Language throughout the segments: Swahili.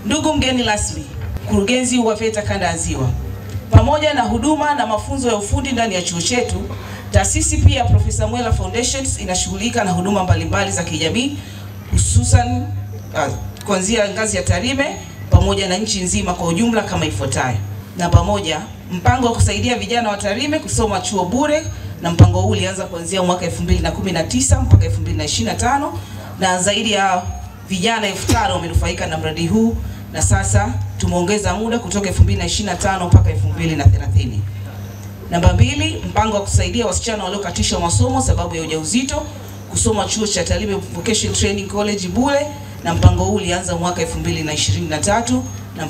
Ndugu mgeni rasmi, mkurugenzi wa VETA kanda ya Ziwa, pamoja na huduma na mafunzo ya ufundi ndani ya chuo chetu, taasisi pia Professor Mwela Foundations inashughulika na huduma mbalimbali za kijamii, hususan kuanzia ngazi ya Tarime pamoja na nchi nzima kwa ujumla kama ifuatayo. Namba moja, mpango wa kusaidia vijana wa Tarime kusoma chuo bure, na mpango huu ulianza kuanzia mwaka 2019 mpaka 2025 na zaidi ya vijana 5,000 wamenufaika na mradi huu, na sasa tumeongeza muda kutoka 2025 mpaka 2030. Namba mbili, mpango wa kusaidia wasichana waliokatishwa masomo sababu ya ujauzito kusoma chuo cha Tarime Vocational Training College bure, na mpango huu ulianza mwaka 2023 na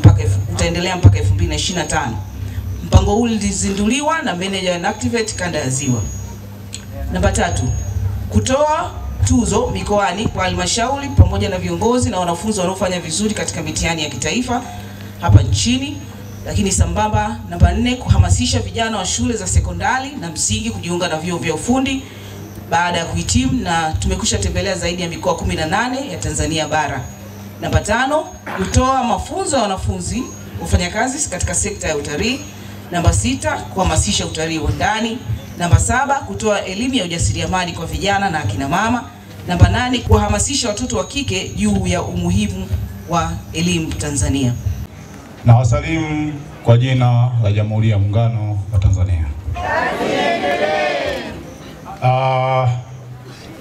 utaendelea mpaka 2025. Mpango huu ulizinduliwa na manager and activate kanda ya Ziwa. Namba tatu, kutoa tuzo mikoani kwa halmashauri pamoja na viongozi na wanafunzi wanaofanya vizuri katika mitihani ya kitaifa hapa nchini. Lakini sambamba, namba 4, kuhamasisha vijana wa shule za sekondari na msingi kujiunga na vyuo vya ufundi baada ya kuhitimu, na tumekusha tembelea zaidi ya mikoa 18 ya Tanzania bara. Namba 5, kutoa mafunzo ya wanafunzi wafanyakazi katika sekta ya utalii. Namba 6, kuhamasisha utalii wa ndani. Namba 7, kutoa elimu ya ujasiriamali kwa vijana na akina mama. Namba 8, kuhamasisha watoto wa kike juu ya umuhimu wa elimu Tanzania. Na wasalimu kwa jina la Jamhuri ya Muungano wa Tanzania.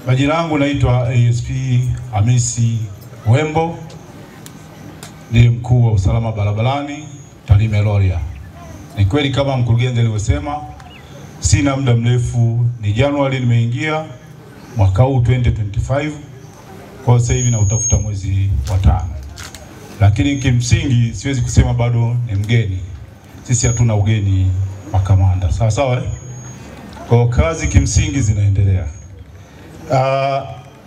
Majina yangu naitwa ASP Hamisi Wembo, ndiye mkuu wa usalama barabarani Tarime Rorya. Ni kweli kama mkurugenzi alivyosema, sina muda mrefu, ni Januari nimeingia mwaka huu 2025, kwa sasa hivi na utafuta mwezi wa 5. Lakini kimsingi siwezi kusema bado ni mgeni. Sisi hatuna ugeni makamanda. Sawa sawa. Kwa kazi kimsingi zinaendelea.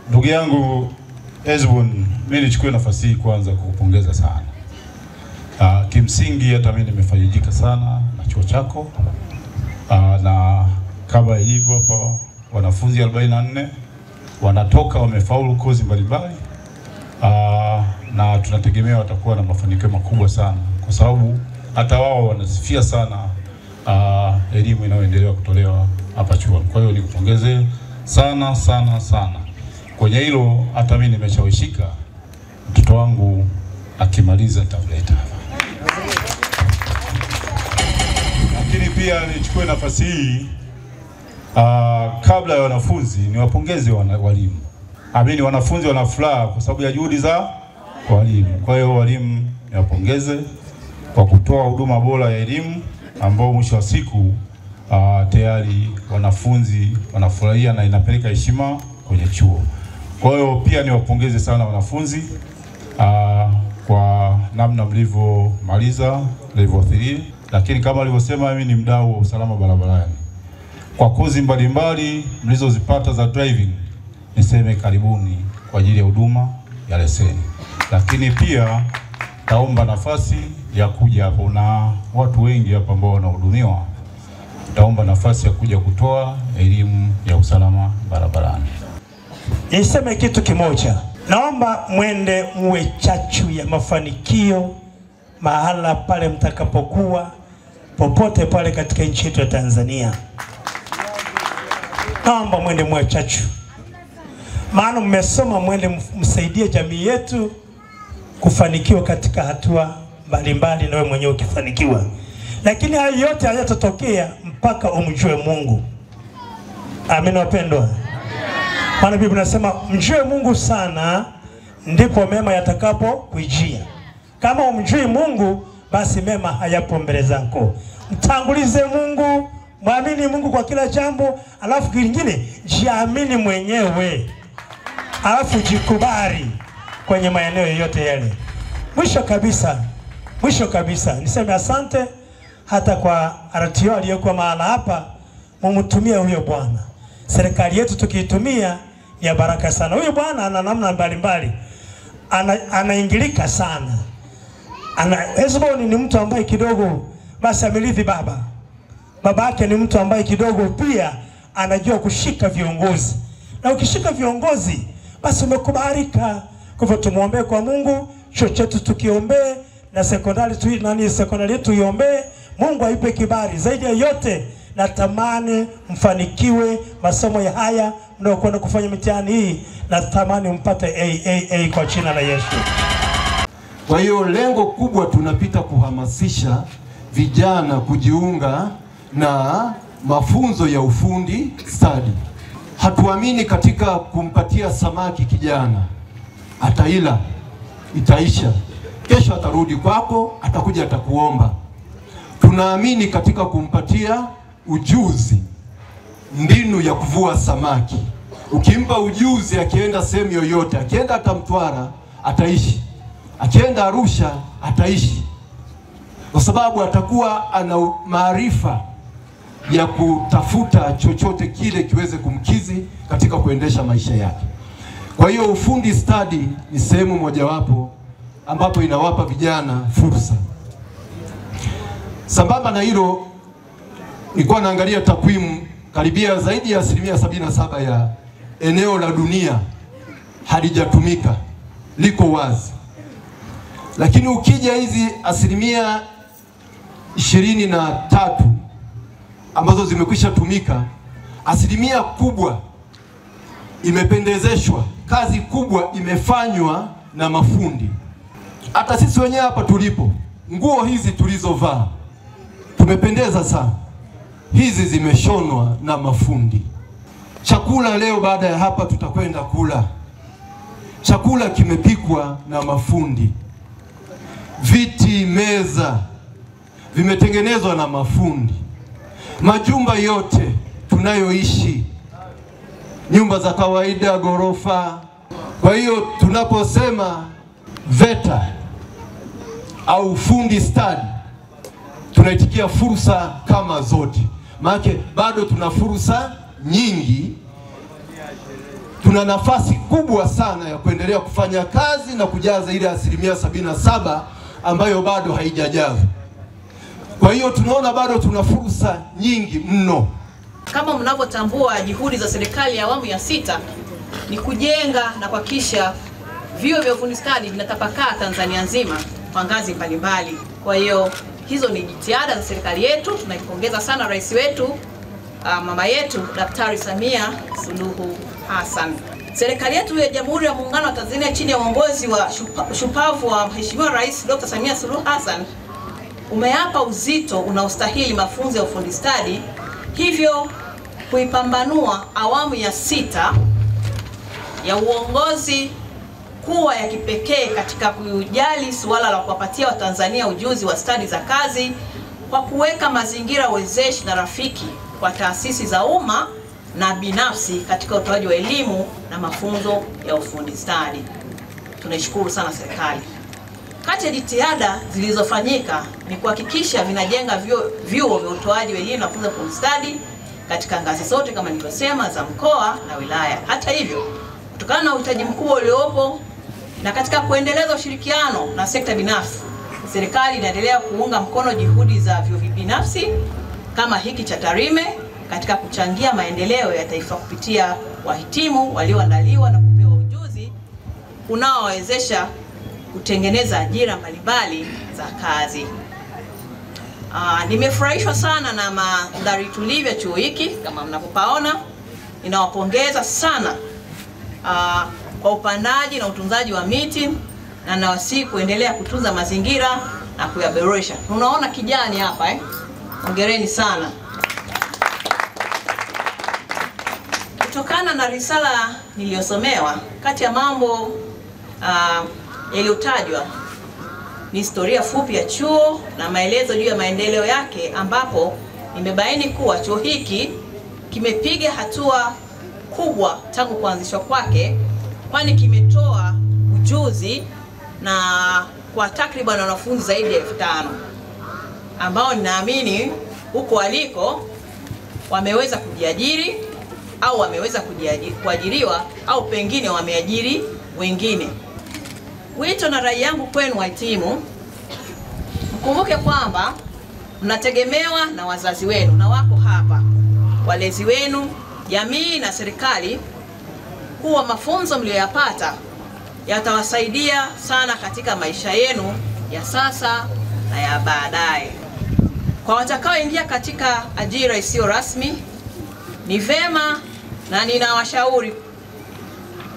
Ndugu yangu Ezbon, mimi nichukue nafasi hii kwanza kukupongeza sana. Kimsingi hata mimi nimefaidika sana na chuo chako. Na kama ilivyo hapa wanafunzi 44 wanatoka wamefaulu kozi mbalimbali. Na tunategemea watakuwa na mafanikio makubwa sana, kwa sababu hata wao wanasifia sana elimu inayoendelea kutolewa hapa chuo. Kwa hiyo nikupongeze sana sana sana kwenye hilo. Hata mimi nimeshawishika, mtoto wangu akimaliza nitamleta. Lakini pia nichukue nafasi hii kabla ya wanafunzi niwapongeze walimu. Amini wanafunzi wana furaha kwa sababu ya juhudi za walimu. Kwa hiyo walimu niwapongeze kwa kutoa huduma bora ya elimu ambao mwisho wa siku tayari wanafunzi wanafurahia na inapeleka heshima kwenye chuo. Kwa hiyo pia niwapongeze sana wanafunzi kwa namna mlivyomaliza level 3. Lakini kama alivyosema, mimi ni mdau wa usalama barabarani. Kwa kozi mbalimbali mlizozipata za driving, niseme karibuni kwa ajili ya huduma ya leseni. Lakini pia taomba nafasi ya kuja hapo, na watu wengi hapa ambao wanahudumiwa, taomba nafasi ya kuja kutoa elimu ya usalama barabarani. Niseme kitu kimoja, naomba mwende muwe chachu ya mafanikio mahala pale mtakapokuwa, popote pale katika nchi yetu ya Tanzania. Naomba mwende muwe chachu, maana mmesoma, mwende msaidie jamii yetu kufanikiwa katika hatua mbalimbali, na wewe mwenyewe ukifanikiwa. Lakini hayo yote hayatatokea mpaka umjue Mungu. Amina wapendwa. Maana Biblia inasema mjue Mungu sana ndipo mema yatakapo kujia. Kama umjui Mungu, basi mema hayapo mbele zako. Mtangulize Mungu, muamini Mungu kwa kila jambo, alafu kingine jiamini mwenyewe. Alafu jikubali kwenye maeneo yote yale. Mwisho kabisa niseme asante hata kwa RTO aliyokuwa mahala hapa, mumtumie huyo bwana. Serikali yetu tukiitumia ya baraka sana. Huyo bwana ana namna mbalimbali, anaingilika sana. Ezbon ni mtu ambaye kidogo basi amelithi baba yake ni mtu ambaye kidogo pia anajua kushika viongozi, na ukishika viongozi basi umekubalika. Kwa hivyo tumuombe kwa Mungu, chuo chetu tukiombee, na sekondari tuiombee. Mungu aipe kibali. Zaidi ya yote natamani mfanikiwe masomo ya haya mnaokwenda kufanya mitihani hii, natamani mpate A kwa jina la Yesu. Kwa hiyo lengo kubwa tunapita kuhamasisha vijana kujiunga na mafunzo ya ufundi stadi. Hatuamini katika kumpatia samaki kijana, ataila, itaisha, kesho atarudi kwako, atakuja atakuomba. Tunaamini katika kumpatia ujuzi, mbinu ya kuvua samaki. Ukimpa ujuzi, akienda sehemu yoyote, akienda hata Mtwara ataishi, akienda Arusha ataishi, kwa sababu atakuwa ana maarifa ya kutafuta chochote kile kiweze kumkizi katika kuendesha maisha yake. Kwa hiyo ufundi stadi ni sehemu mojawapo ambapo inawapa vijana fursa. Sambamba na hilo, nilikuwa naangalia takwimu, karibia zaidi ya 77% ya eneo la dunia halijatumika, liko wazi. Lakini ukija hizi 23% ambazo zimekwisha tumika, asilimia kubwa imependezeshwa, kazi kubwa imefanywa na mafundi. Hata sisi wenyewe hapa tulipo, nguo hizi tulizovaa tumependeza sana, hizi zimeshonwa na mafundi. Chakula leo baada ya hapa tutakwenda kula, chakula kimepikwa na mafundi. Viti, meza vimetengenezwa na mafundi. Majumba yote tunayoishi, nyumba za kawaida, gorofa. Kwa hiyo tunaposema VETA au fundi stadi, tunaitikia fursa kama zote. Maana bado tuna fursa nyingi, tuna nafasi kubwa sana ya kuendelea kufanya kazi na kujaza ile 77% ambayo bado haijajazwa. Kwa hiyo tunaona bado tuna fursa nyingi mno. Kama mnavyotambua, juhudi za serikali ya awamu ya 6 ni kujenga na kuhakikisha vyuo vya ufundi stadi vinatapakaa Tanzania nzima kwa ngazi mbalimbali. Kwa hiyo hizo ni jitihada za serikali yetu. Tunaipongeza sana rais wetu, mama yetu Daktari Samia Suluhu Hassan. Serikali yetu ya Jamhuri ya Muungano wa Tanzania chini ya uongozi wa shupavu wa Mheshimiwa Rais Dr. Samia Suluhu Hassan umeapa uzito unaostahili mafunzo ya ufundi stadi, hivyo kuipambanua awamu ya 6 ya uongozi kuwa ya kipekee katika kujali suala la kuwapatia Watanzania ujuzi wa stadi za kazi kwa kuweka mazingira wezeshi na rafiki kwa taasisi za umma na binafsi katika utoaji wa elimu na mafunzo ya ufundi stadi. Tunaishukuru sana serikali. Kati ya jitihada zilizofanyika ni kuhakikisha vinajenga vyuo vya utoaji wa elimu na mafunzo ya ufundi stadi katika ngazi zote kama nilivyosema, za mkoa na wilaya. Hata hivyo, kutokana na uhitaji mkubwa uliopo na katika kuendeleza ushirikiano na sekta binafsi, serikali inaendelea kuunga mkono juhudi za vyuo binafsi kama hiki cha Tarime katika kuchangia maendeleo ya taifa kupitia wahitimu walioandaliwa na kupewa ujuzi unaowawezesha kutengeneza ajira mbalimbali za kazi. Nimefurahishwa sana na mandhari tulivu ya chuo hiki kama mnapopaona. Ninawapongeza sana kwa upandaji na utunzaji wa miti, na nawasihi kuendelea kutunza mazingira na kuyaboresha. Unaona kijani hapa Hongereni sana. Kutokana na risala niliyosomewa, kati ya mambo yaliyotajwa ni historia fupi ya chuo na maelezo juu ya maendeleo yake, ambapo nimebaini kuwa chuo hiki kimepiga hatua kubwa tangu kuanzishwa kwake, kwani kimetoa ujuzi na kwa takriban wanafunzi zaidi ya 5,000 ambao ninaamini huko waliko wameweza kujiajiri au wameweza kuajiriwa au pengine wameajiri wengine. Wito na rai yangu kwenu wahitimu, mkumbuke kwamba mnategemewa na wazazi wenu na wako hapa, walezi wenu, jamii na serikali, kuwa mafunzo mlioyapata yatawasaidia sana katika maisha yenu ya sasa na ya baadaye. Kwa watakaoingia katika ajira isiyo rasmi, ni vema na ninawashauri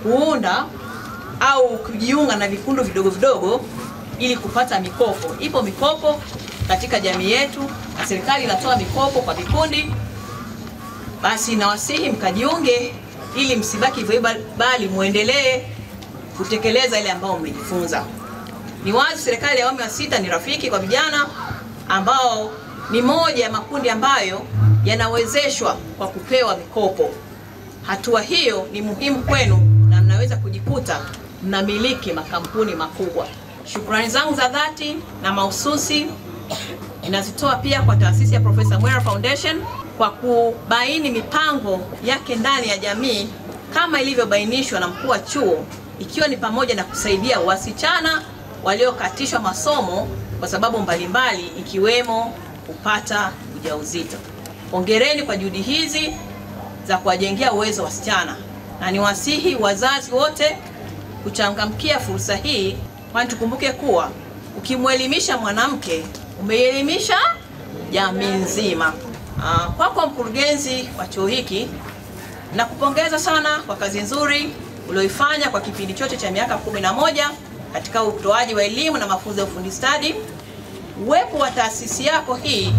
kuunda au kujiunga na vikundi vidogo vidogo ili kupata mikopo. Ipo mikopo katika jamii yetu na serikali inatoa mikopo kwa vikundi. Basi nawasihi mkajiunge ili msibaki hivyo, bali muendelee kutekeleza ile ambayo mmejifunza. Ni wazi serikali ya awamu ya 6 ni rafiki kwa vijana ambao ni moja ya makundi ambayo yanawezeshwa kwa kupewa mikopo. Hatua hiyo ni muhimu kwenu na mnaweza kujikuta mnamiliki makampuni makubwa. Shukrani zangu za dhati na mahususi ninazitoa pia kwa taasisi ya Profesa Mwera Foundation kwa kubaini mipango yake ndani ya jamii kama ilivyobainishwa na mkuu wa chuo, ikiwa ni pamoja na kusaidia wasichana waliokatishwa masomo kwa sababu mbalimbali ikiwemo kupata ujauzito. Hongereni kwa juhudi hizi za kuwajengea uwezo wasichana, na niwasihi wazazi wote kuchangamkia fursa hii, kwani tukumbuke kuwa ukimwelimisha mwanamke umeelimisha jamii nzima. Kwako mkurugenzi wa chuo hiki, nakupongeza sana kwa kazi nzuri ulioifanya kwa kipindi chote cha miaka 11 katika utoaji wa elimu na mafunzo ya ufundi stadi. Uwepo wa taasisi yako hii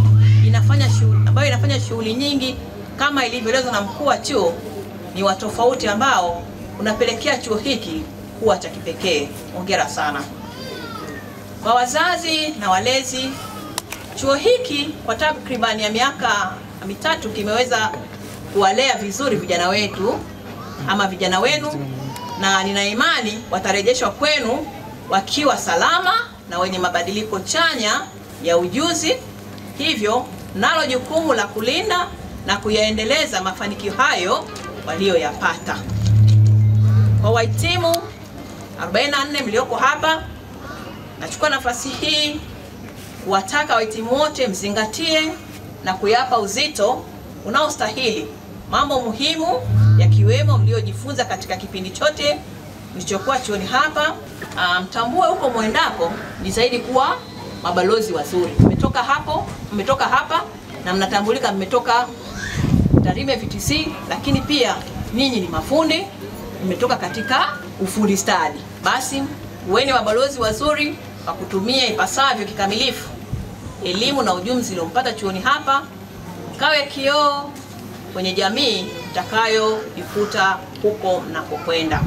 inafanya shughuli nyingi kama ilivyoelezwa na mkuu wa chuo ni wa tofauti ambao unapelekea chuo hiki kuwa cha kipekee. Hongera sana. Kwa wazazi na walezi, chuo hiki kwa takriban ya miaka 3 kimeweza kuwalea vizuri vijana wetu ama vijana wenu, na nina imani watarejeshwa kwenu wakiwa salama na wenye mabadiliko chanya ya ujuzi. Hivyo nalo jukumu la kulinda na kuyaendeleza mafanikio hayo walioyapata. Kwa wahitimu 44 mlioko hapa, nachukua nafasi hii kuwataka wahitimu wote mzingatie na kuyapa uzito unaostahili mambo muhimu yakiwemo mliojifunza katika kipindi chote mlichokuwa chuoni hapa. Mtambue huko mwendapo ni zaidi kuwa mabalozi wazuri. Mmetoka hapa na mnatambulika, mmetoka Tarime VTC, lakini pia ninyi ni mafundi, mmetoka katika ufundi stadi. Basi uweni mabalozi wazuri wa kutumia ipasavyo kikamilifu elimu na ujuzi uliompata chuoni hapa, kawe kioo kwenye jamii itakayoikuta huko mnapokwenda.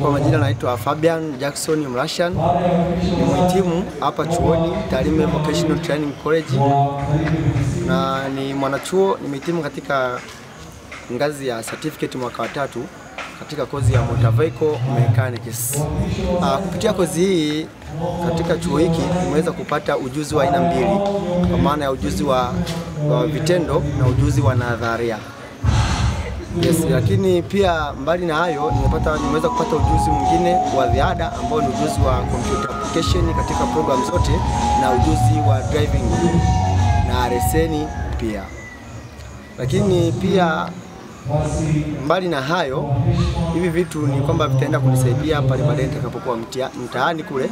Kwa majina naitwa Fabian Jackson Mrashan, ni mhitimu hapa chuoni Tarime Vocational Training College na ni mwanachuo. Nimehitimu katika ngazi ya certificate mwaka wa 3 katika kozi ya motor vehicle mechanics. Kupitia kozi hii katika chuo hiki nimeweza kupata ujuzi wa aina mbili, kwa maana ya ujuzi wa vitendo na ujuzi wa nadharia. Yes, lakini pia mbali na hayo nimeweza kupata ujuzi mwingine wa ziada ambao ni ujuzi wa computer application katika program zote na ujuzi wa driving na leseni pia. Lakini pia mbali na hayo, hivi vitu ni kwamba vitaenda kunisaidia pale baadaye nitakapokuwa mtaani kule,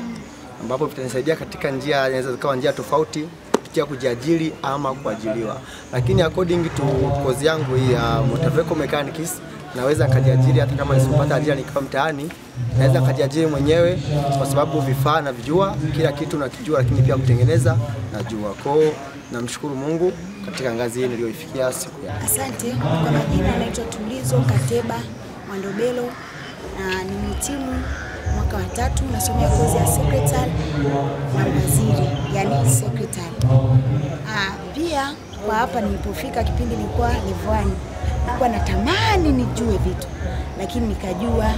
ambapo vitanisaidia katika njia, inaweza zikawa njia tofauti kupitia kujiajiri ama kuajiriwa. Lakini according to kozi yangu hii ya motor vehicle mechanics, naweza kujiajiri hata kama nisipopata ajira nikiwa mtaani, naweza kujiajiri mwenyewe kwa sababu vifaa na vijua, kila kitu nakijua, lakini pia kutengeneza najua. Kwa hiyo namshukuru Mungu katika ngazi hii niliyoifikia siku ya. Asante. Kwa majina naitwa Tulizo Kateba Mwandobelo na ni mhitimu mwaka wa 3, nasomea kozi ya secretary na waziri, yani secretary. Pia kwa hapa nilipofika kipindi nilikuwa level 1, nilikuwa natamani nijue vitu, lakini nikajua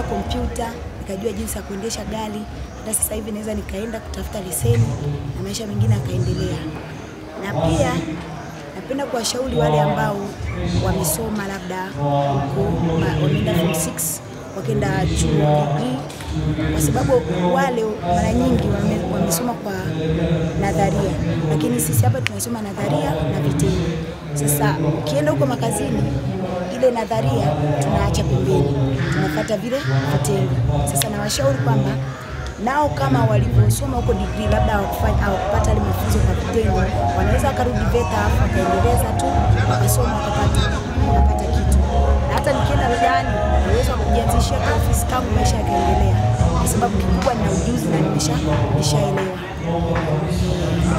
kompyuta, nikajua jinsi ya kuendesha gari. Na sasa hivi naweza nikaenda kutafuta leseni na maisha mengine yakaendelea. Na pia napenda kuwashauri wale ambao wamesoma labda huko wameenda form 6 wakaenda chuo degree, kwa sababu wale mara nyingi wamesoma kwa nadharia, lakini sisi hapa tunasoma nadharia na vitendo. Sasa ukienda huko makazini ile nadharia tunaacha pembeni, tunafuata vile vitendo. Sasa nawashauri kwamba nao kama walivyosoma huko degree labda hawakupata ile mafunzo kwa vitendo, wanaweza karudi VETA hapo wakaendeleza tu wakasoma wakapata kitu. Na hata nikienda ndani naweza kujianzishia kwa ofisi kangu, maisha yakaendelea, kwa sababu kikubwa ni ujuzi na nimeshaelewa.